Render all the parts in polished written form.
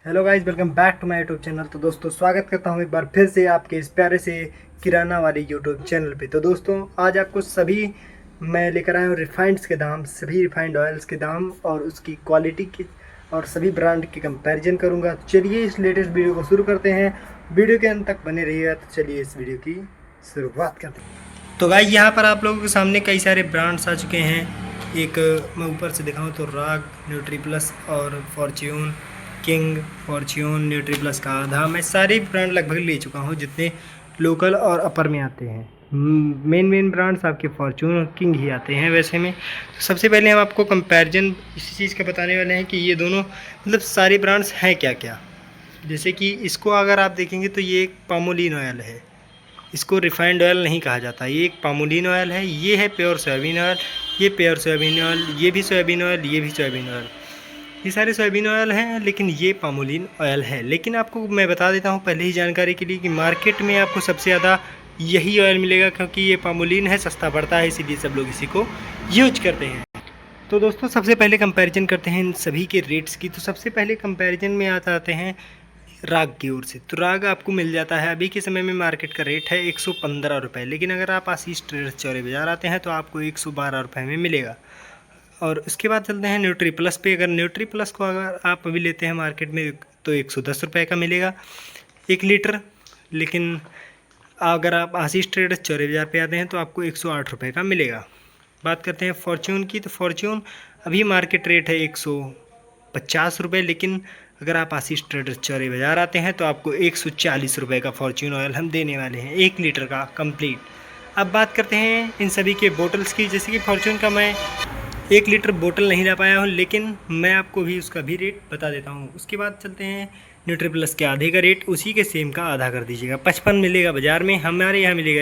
Hello guys, welcome back to my YouTube channel. तो दोस्तों, स्वागत करता हूं एक बार फिर से आपके इस प्यारे से किराना वाले यूट्यूब चैनल पे। तो दोस्तों, आज आपको सभी मैं लेकर आया हूँ रिफाइंड्स के दाम, सभी रिफाइंड ऑयल्स के दाम और उसकी क्वालिटी की और सभी ब्रांड की कंपैरिजन करूँगा। तो चलिए इस लेटेस्ट वीडियो को शुरू करते हैं। वीडियो के अंत तक बने रहिएगा। तो चलिए इस वीडियो की शुरुआत करते हैं। तो गाइस, यहाँ पर आप लोगों के सामने कई सारे ब्रांड्स आ चुके हैं। एक मैं ऊपर से दिखाऊँ तो राग, न्यूट्री प्लस और Fortune, king, Fortune, nutri plus का आधा, मैं सारे ब्रांड लगभग ले चुका हूँ जितने लोकल और अपर में आते हैं। मेन ब्रांड्स आपके फॉर्च्यून और किंग ही आते हैं वैसे में। तो सबसे पहले हम आपको कंपैरिजन इसी चीज़ का बताने वाले हैं कि ये दोनों मतलब सारे ब्रांड्स हैं क्या क्या। जैसे कि इसको अगर आप देखेंगे तो ये एक पामोलिन ऑयल है, इसको रिफाइंड ऑयल नहीं कहा जाता, ये एक पामोलिन ऑयल है। ये है प्योर सोयाबीन ऑयल, ये प्योर सोयाबीन ऑयल, ये भी सोयाबीन ऑयल, ये भी सोयाबीन ऑयल। ये सारे सोयाबीन ऑयल हैं, लेकिन ये पामोलिन ऑयल है। लेकिन आपको मैं बता देता हूँ पहले ही जानकारी के लिए कि मार्केट में आपको सबसे ज़्यादा यही ऑयल मिलेगा, क्योंकि ये पामोलिन है, सस्ता पड़ता है, इसीलिए सब लोग इसी को यूज करते हैं। तो दोस्तों, सबसे पहले कंपैरिजन करते हैं इन सभी के रेट्स की। तो सबसे पहले कंपैरिजन में आते हैं राग की ओर से। तो राग आपको मिल जाता है, अभी के समय में मार्केट का रेट है 115 रुपये, लेकिन अगर आप आशीष ट्रेडर्स चौरे बाज़ार आते हैं तो आपको 112 रुपये में मिलेगा। और उसके बाद चलते हैं न्यूट्री प्लस पे। अगर न्यूट्री प्लस को अगर आप अभी लेते हैं मार्केट में तो 110 रुपये का मिलेगा 1 लीटर। लेकिन अगर आप आशीष ट्रेडर्स चौरे बाज़ार पे आते हैं तो आपको 108 रुपये का मिलेगा। बात करते हैं फॉर्च्यून की। तो फॉर्च्यून अभी मार्केट रेट है 150 रुपये, लेकिन अगर आप आशीष ट्रेडर्स चौरे बाज़ार आते हैं तो आपको 140 रुपये का फॉर्च्यून ऑयल हम देने वाले हैं 1 लीटर का कंप्लीट। अब बात करते हैं इन सभी के बोटल्स की। जैसे कि फॉर्च्यून का मैं 1 लीटर बोतल नहीं ला पाया हूँ, लेकिन मैं आपको भी उसका भी रेट बता देता हूँ। उसके बाद चलते हैं न्यूट्री प्लस के आधे का रेट, उसी के सेम का आधा कर दीजिएगा। 55 मिलेगा बाज़ार में, हमारे यहाँ मिलेगा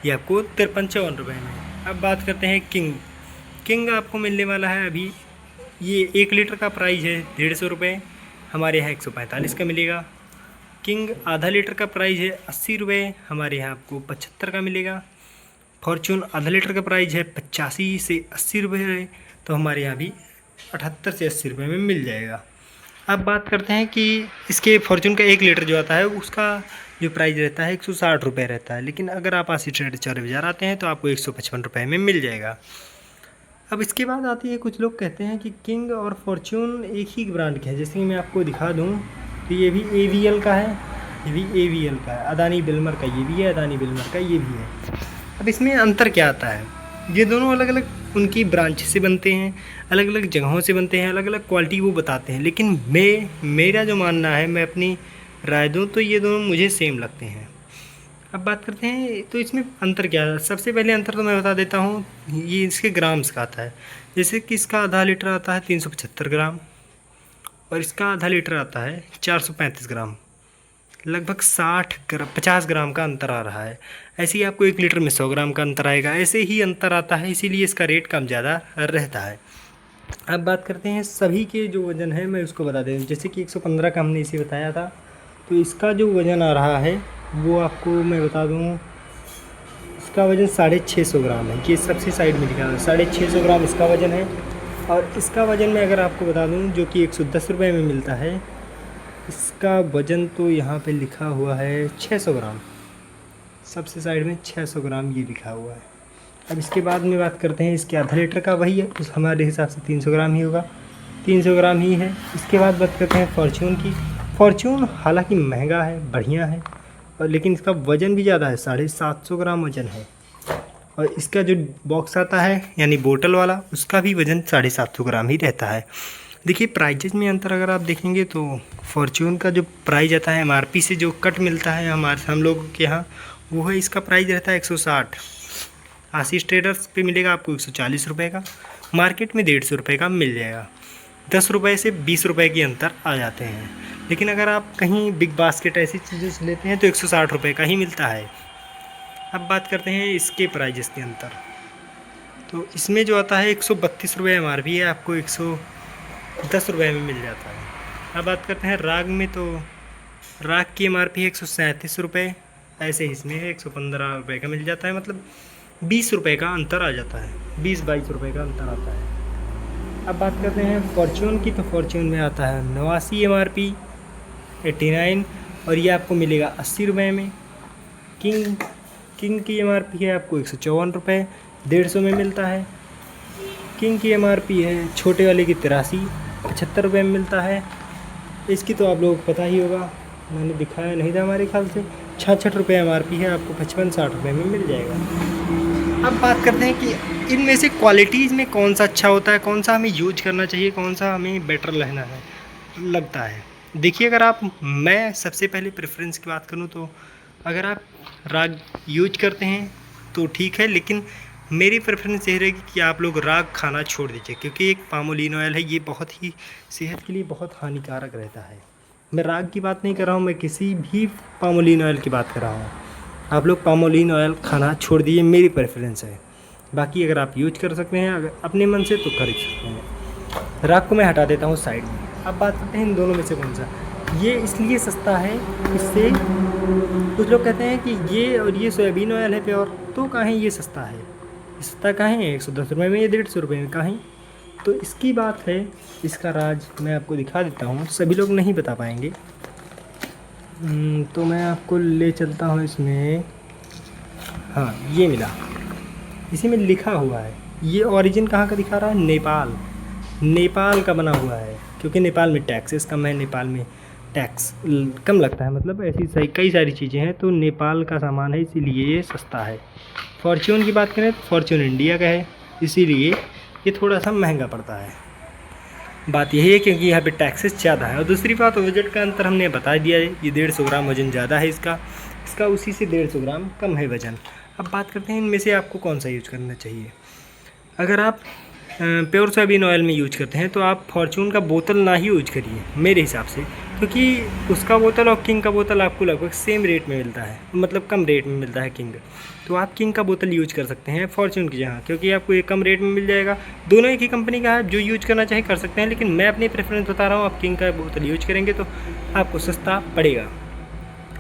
ये आपको 53-54 रुपये में। अब बात करते हैं किंग। किंग आपको मिलने वाला है अभी, ये 1 लीटर का प्राइस है 150 रुपये, हमारे यहाँ 145 का मिलेगा। किंग आधा लीटर का प्राइस है 80 रुपये, हमारे यहाँ आपको 75 का मिलेगा। फॉर्च्यून आधा लीटर का प्राइस है 85 से 80 रुपये, तो हमारे यहाँ भी 78 से 80 रुपये में मिल जाएगा। अब बात करते हैं कि इसके फॉर्च्यून का 1 लीटर जो आता है उसका जो प्राइस रहता है 160 रुपये रहता है, लेकिन अगर आप आशीष ट्रेडर्स चौरे बाज़ार आते हैं तो आपको 155 रुपये में मिल जाएगा। अब इसके बाद आती है, कुछ लोग कहते हैं कि किंग और फॉर्च्यून एक ही ब्रांड के हैं। जैसे कि मैं आपको दिखा दूँ तो ये भी AVL का है, ये भी AVL का है, अदानी बिल्मर का ये भी है, अदानी बिल्मर का ये भी है। अब इसमें अंतर क्या आता है, ये दोनों अलग अलग उनकी ब्रांच से बनते हैं, अलग अलग जगहों से बनते हैं, अलग अलग क्वालिटी वो बताते हैं। लेकिन मेरा जो मानना है, मैं अपनी राय दूँ तो ये दोनों मुझे सेम लगते हैं। अब बात करते हैं तो इसमें अंतर क्या है। सबसे पहले अंतर तो मैं बता देता हूँ, ये इसके ग्राम्स का आता है। जैसे कि इसका आधा लीटर आता है 375 ग्राम और इसका आधा लीटर आता है 435 ग्राम, लगभग 50 ग्राम का अंतर आ रहा है। ऐसे ही आपको 1 लीटर में 100 ग्राम का अंतर आएगा, ऐसे ही अंतर आता है, इसीलिए इसका रेट कम ज़्यादा रहता है। अब बात करते हैं सभी के जो वज़न है, मैं उसको बता देता हूँ। जैसे कि 115 का हमने इसे बताया था, तो इसका जो वज़न आ रहा है वो आपको मैं बता दूँ, इसका वज़न 650 ग्राम है। ये सबसे साइड में लिखा है 650 ग्राम इसका वज़न है। और इसका वज़न मैं अगर आपको बता दूँ, जो कि 110 रुपये में मिलता है, इसका वज़न तो यहाँ पे लिखा हुआ है 600 ग्राम, सबसे साइड में 600 ग्राम ये लिखा हुआ है। अब इसके बाद में बात करते हैं इसके आधा लीटर का, वही है, उस हमारे हिसाब से 300 ग्राम ही होगा, 300 ग्राम ही है। इसके बाद बात करते हैं फॉर्च्यून की। फॉर्च्यून हालांकि महंगा है, बढ़िया है, और लेकिन इसका वज़न भी ज़्यादा है, 750 ग्राम वज़न है। और इसका जो बॉक्स आता है यानी बोतल वाला, उसका भी वज़न 750 ग्राम ही रहता है। देखिए प्राइजेज में अंतर अगर आप देखेंगे तो फॉर्च्यून का जो प्राइस आता है MRP से जो कट मिलता है हम लोगों के यहाँ, वो है, इसका प्राइस रहता है 160। आशीष ट्रेडर्स पे मिलेगा आपको 140 रुपये का, मार्केट में 150 रुपये का मिल जाएगा। 10 रुपये से 20 रुपये की अंतर आ जाते हैं। लेकिन अगर आप कहीं बिग बास्केट ऐसी चीज़ों से लेते हैं तो 160 रुपये का ही मिलता है। अब बात करते हैं इसके प्राइजेस के अंतर। तो इसमें जो आता है 132 रुपये MRP है, आपको 110 रुपये में मिल जाता है। अब बात करते हैं राग में। तो राग की MRP है 137 रुपये, ऐसे ही इसमें है 115 रुपये का मिल जाता है, मतलब 20 रुपये का अंतर आ जाता है, 20-22 रुपये का अंतर आता है। अब बात करते हैं फॉर्च्यून की। तो फॉर्च्यून में आता है 89 MRP 89 और ये आपको मिलेगा 80 रुपये में। किंग की MRP है आपको 154 रुपये, 150 में मिलता है। किंग की MRP है छोटे वाले की 75 रुपये में मिलता है। इसकी तो आप लोगों को पता ही होगा, मैंने दिखाया नहीं था हमारे ख्याल से, 66 रुपये MRP है, आपको 55-60 रुपये में मिल जाएगा। अब बात करते हैं कि इनमें से क्वालिटीज़ में कौन सा अच्छा होता है, कौन सा हमें यूज करना चाहिए, कौन सा हमें बेटर लगता है। देखिए, मैं सबसे पहले प्रेफरेंस की बात करूं तो अगर आप राग यूज करते हैं तो ठीक है, लेकिन मेरी प्रेफरेंस ये रहेगी कि आप लोग राग खाना छोड़ दीजिए, क्योंकि एक पामोलिन ऑयल है, ये बहुत ही सेहत के लिए बहुत हानिकारक रहता है। मैं राग की बात नहीं कर रहा हूँ, मैं किसी भी पामोलिन ऑयल की बात कर रहा हूँ। आप लोग पामोलिन ऑयल खाना छोड़ दीजिए, मेरी प्रेफरेंस है। बाकी अगर आप यूज कर सकते हैं अगर अपने मन से तो कर सकते हैं। राग को मैं हटा देता हूँ साइड में। अब बात करते हैं इन दोनों में से कौन सा। ये इसलिए सस्ता है, इससे कुछ लोग कहते हैं कि ये और ये सोयाबीन ऑयल है प्योर, तो कहाँ ये सस्ता है, सस्ता कहाँ है 110 रुपये में, ये 150 रुपये में कहाँ। तो इसकी बात है, इसका राज मैं आपको दिखा देता हूँ, सभी लोग नहीं बता पाएंगे। तो मैं आपको ले चलता हूँ इसमें। हाँ, ये मिला, इसी में लिखा हुआ है, ये ओरिजिन कहाँ का दिखा रहा है, नेपाल का बना हुआ है, क्योंकि नेपाल में टैक्सेस कम है, नेपाल में टैक्स कम लगता है, मतलब ऐसी सही कई सारी चीज़ें हैं, तो नेपाल का सामान है इसीलिए ये सस्ता है। फॉर्च्यून की बात करें तो फॉर्च्यून इंडिया का है, इसीलिए ये थोड़ा सा महंगा पड़ता है। बात यही है क्योंकि यहाँ पे टैक्सेस ज़्यादा है। और दूसरी बात, वजन का अंतर हमने बता दिया है, ये 150 ग्राम वज़न ज़्यादा है इसका उसी से 150 ग्राम कम है वज़न। अब बात करते हैं इनमें से आपको कौन सा यूज करना चाहिए। अगर आप प्योर सोयाबीन ऑयल में यूज करते हैं तो आप फॉर्च्यून का बोतल ना ही यूज करिए मेरे हिसाब से, क्योंकि उसका बोतल और किंग का बोतल आपको लगभग सेम रेट में मिलता है, मतलब कम रेट में मिलता है किंग। तो आप किंग का बोतल यूज कर सकते हैं फॉर्च्यून की जगह, क्योंकि आपको ये कम रेट में मिल जाएगा। दोनों एक ही कंपनी का है, जो यूज करना चाहे कर सकते हैं, लेकिन मैं अपनी प्रेफरेंस बता रहा हूँ। आप किंग का बोतल यूज करेंगे तो आपको सस्ता पड़ेगा।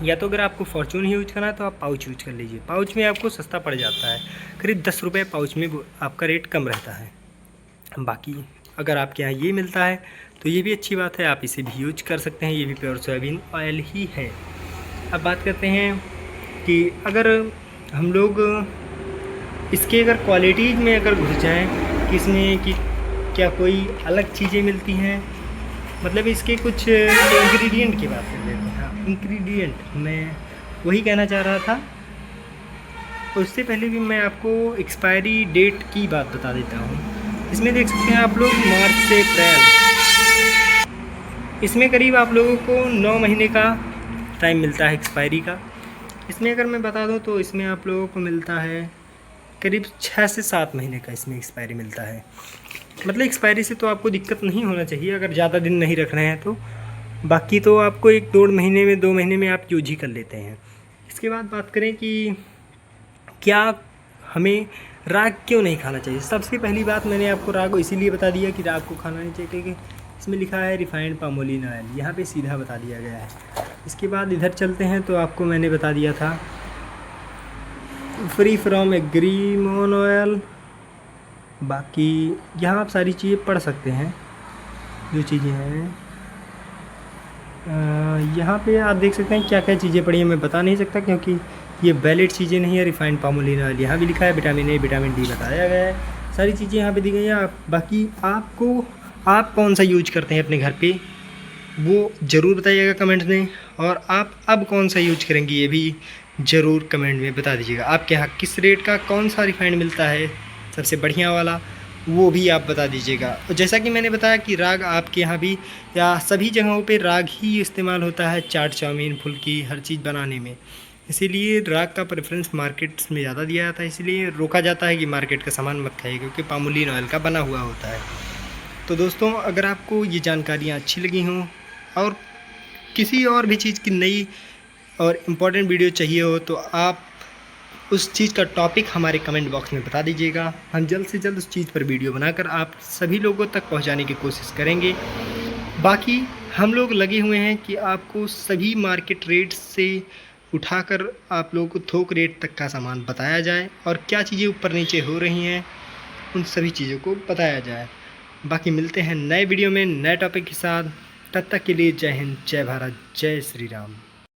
या तो अगर आपको फॉर्च्यून ही यूज करना है तो आप पाउच यूज कर लीजिए, पाउच में आपको सस्ता पड़ जाता है, करीब 10 रुपये पाउच में आपका रेट कम रहता है। बाकी अगर आपके यहाँ ये मिलता है तो ये भी अच्छी बात है, आप इसे भी यूज कर सकते हैं, ये भी प्योर सोयाबीन ऑयल ही है। अब बात करते हैं कि अगर हम लोग इसके अगर क्वालिटीज़ में अगर घुस जाएँ कि इसमें कि क्या कोई अलग चीज़ें मिलती हैं, मतलब इसके कुछ इंग्रेडिएंट की बात कर लेते हैं। हाँ, इंग्रेडिएंट मैं वही कहना चाह रहा था, उससे पहले भी मैं आपको एक्सपायरी डेट की बात बता देता हूँ। इसमें देख सकते हैं आप लोग मार्च से अप्रैल, इसमें करीब आप लोगों को 9 महीने का टाइम मिलता है एक्सपायरी का। इसमें अगर मैं बता दूं तो इसमें आप लोगों को मिलता है करीब 6 से 7 महीने का इसमें एक्सपायरी मिलता है। मतलब एक्सपायरी से तो आपको दिक्कत नहीं होना चाहिए अगर ज़्यादा दिन नहीं रख रहे हैं तो, बाकी तो आपको 1-2 महीने में 2 महीने में आप यूज ही कर लेते हैं। इसके बाद बात करें कि क्या हमें राग क्यों नहीं खाना चाहिए। सबसे पहली बात, मैंने आपको राग इसीलिए बता दिया कि राग को खाना नहीं चाहिए क्योंकि इसमें लिखा है रिफाइंड पामोलिन ऑयल, यहाँ पे सीधा बता दिया गया है। इसके बाद इधर चलते हैं तो आपको मैंने बता दिया था फ्री फ्रॉम एग्रीमोन ऑयल। बाकी यहाँ आप सारी चीज़ें पढ़ सकते हैं जो चीज़ें हैं। यहाँ पे आप देख सकते हैं क्या क्या चीज़ें पड़ी हैं, मैं बता नहीं सकता क्योंकि ये वैलिड चीज़ें नहीं है। रिफाइंड पामोलिन ऑयल यहाँ भी लिखा है, विटामिन ए विटामिन डी बताया गया है, सारी चीज़ें यहाँ पे दी गई हैं। बाकी आप कौन सा यूज करते हैं अपने घर पे वो ज़रूर बताइएगा कमेंट्स में, और आप अब कौन सा यूज करेंगे ये भी ज़रूर कमेंट में बता दीजिएगा। आपके यहाँ किस रेट का कौन सा रिफाइंड मिलता है सबसे बढ़िया वाला, वो भी आप बता दीजिएगा। और जैसा कि मैंने बताया कि राग आपके यहाँ भी या सभी जगहों पे राग ही इस्तेमाल होता है चाट चाउमीन फुल्की हर चीज़ बनाने में, इसीलिए राग का प्रेफरेंस मार्केट्स में ज़्यादा दिया जाता है। इसीलिए रोका जाता है कि मार्केट का सामान मत खाइए क्योंकि पामोलिन ऑयल का बना हुआ होता है। तो दोस्तों, अगर आपको ये जानकारियाँ अच्छी लगी हों और किसी और भी चीज़ की नई और इम्पोर्टेंट वीडियो चाहिए हो तो आप उस चीज़ का टॉपिक हमारे कमेंट बॉक्स में बता दीजिएगा। हम जल्द से जल्द उस चीज़ पर वीडियो बनाकर आप सभी लोगों तक पहुंचाने की कोशिश करेंगे। बाकी हम लोग लगे हुए हैं कि आपको सभी मार्केट रेट से उठाकर आप लोगों को थोक रेट तक का सामान बताया जाए और क्या चीज़ें ऊपर नीचे हो रही हैं उन सभी चीज़ों को बताया जाए। बाकी मिलते हैं नए वीडियो में नए टॉपिक के साथ। तब तक के लिए जय हिंद, जय भारत, जय श्री राम।